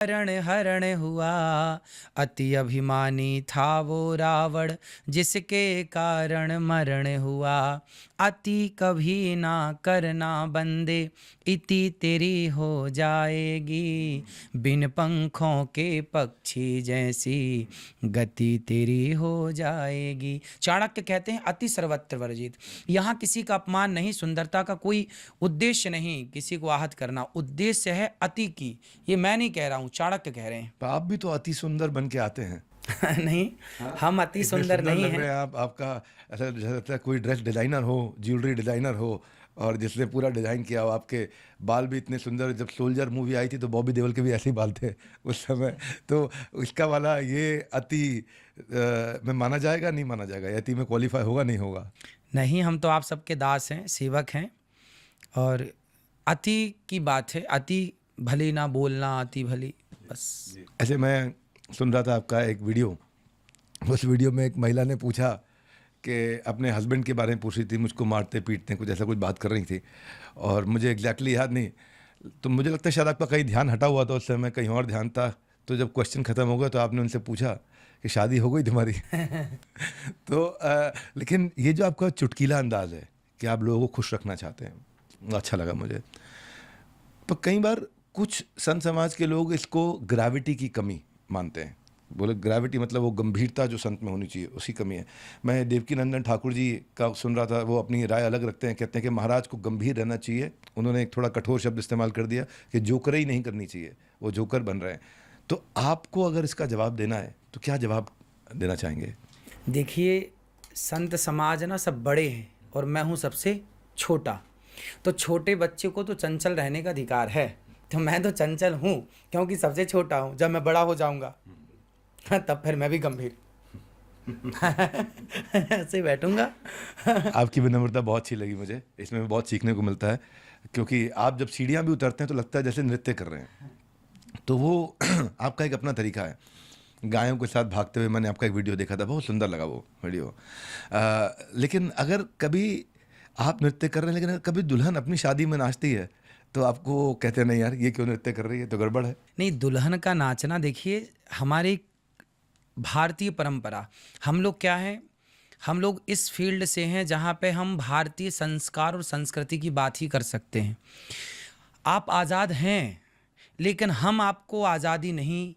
हरण हरण हुआ, अति अभिमानी था वो रावण, जिसके कारण मरण हुआ। अति कभी ना करना बंदे, इति तेरी हो जाएगी। बिन पंखों के पक्षी जैसी, गति तेरी हो जाएगी। चाणक्य कहते हैं अति सर्वत्र वर्जित। यहाँ किसी का अपमान नहीं, सुंदरता का कोई उद्देश्य नहीं किसी को आहत करना, उद्देश्य है अति की। ये मैं नहीं कह रहा हूँ, चाणक्य कह रहे हैं। तो आप भी तो अति सुंदर बन के आते हैं। नहीं, हम अति इतने सुंदर नहीं लग हैं। रहे हैं आप। आपका ऐसा जैसा लगता है कोई ड्रेस डिजाइनर हो, ज्वेलरी डिजाइनर हो, और जिसने पूरा डिजाइन किया हो। आपके बाल भी इतने सुंदर। जब सोल्जर मूवी आई थी तो बॉबी देओल के भी ऐसे ही बाल थे उस समय। तो इसका वाला ये अति में माना जाएगा, नहीं माना जाएगा? ये अति में क्वालिफाई होगा, नहीं होगा? नहीं, हम तो आप सबके दास हैं, सेवक हैं। और अति की बात है, अति भली ना बोलना, अति भली, बस। ऐसे मैं सुन रहा था आपका एक वीडियो। उस वीडियो में एक महिला ने पूछा कि अपने हस्बैंड के बारे में पूछ रही थी, मुझको मारते पीटते कुछ ऐसा कुछ बात कर रही थी, और मुझे एग्जैक्टली याद नहीं। तो मुझे लगता है शायद आपका कहीं ध्यान हटा हुआ था उस समय, कहीं और ध्यान था। तो जब क्वेश्चन ख़त्म हो गया तो आपने उनसे पूछा कि शादी हो गई तुम्हारी? तो लेकिन ये जो आपका चुटकीला अंदाज है कि आप लोगों को खुश रखना चाहते हैं, अच्छा लगा मुझे। तो कई बार कुछ संत समाज के लोग इसको ग्रेविटी की कमी मानते हैं। बोले ग्रेविटी मतलब वो गंभीरता जो संत में होनी चाहिए, उसकी कमी है। मैं देवकी नंदन ठाकुर जी का सुन रहा था, वो अपनी राय अलग रखते हैं। कहते हैं कि महाराज को गंभीर रहना चाहिए। उन्होंने एक थोड़ा कठोर शब्द इस्तेमाल कर दिया कि जोकर ही नहीं करनी चाहिए, वो जोकर बन रहे हैं। तो आपको अगर इसका जवाब देना है तो क्या जवाब देना चाहेंगे? देखिए, संत समाज ना सब बड़े हैं और मैं हूँ सबसे छोटा। तो छोटे बच्चे को तो चंचल रहने का अधिकार है, तो मैं तो चंचल हूँ क्योंकि सबसे छोटा हूँ। जब मैं बड़ा हो जाऊँगा तब फिर मैं भी गंभीर ऐसे बैठूंगा। आपकी विनम्रता बहुत अच्छी लगी मुझे, इसमें बहुत सीखने को मिलता है। क्योंकि आप जब सीढ़ियाँ भी उतरते हैं तो लगता है जैसे नृत्य कर रहे हैं। तो वो आपका एक अपना तरीका है। गायों के साथ भागते हुए मैंने आपका एक वीडियो देखा था, बहुत सुंदर लगा वो वीडियो। लेकिन अगर कभी आप नृत्य कर रहे हैं, लेकिन अगर कभी दुल्हन अपनी शादी में नाचती है तो आपको कहते हैं नहीं यार ये क्यों नृत्य कर रही है, तो गड़बड़ है? नहीं, दुल्हन का नाचना देखिए हमारी भारतीय परंपरा। हम लोग क्या हैं, हम लोग इस फील्ड से हैं जहाँ पे हम भारतीय संस्कार और संस्कृति की बात ही कर सकते हैं। आप आज़ाद हैं, लेकिन हम आपको आज़ादी नहीं,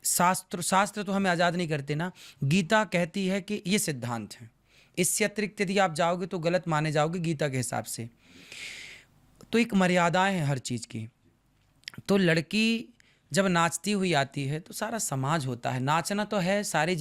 शास्त्र तो हमें आज़ाद नहीं करते ना। गीता कहती है कि ये सिद्धांत है, इससे अतिरिक्त यदि आप जाओगे तो गलत माने जाओगे गीता के हिसाब से। तो एक मर्यादाएं हैं हर चीज़ की। तो लड़की जब नाचती हुई आती है तो सारा समाज होता है। नाचना तो है सारी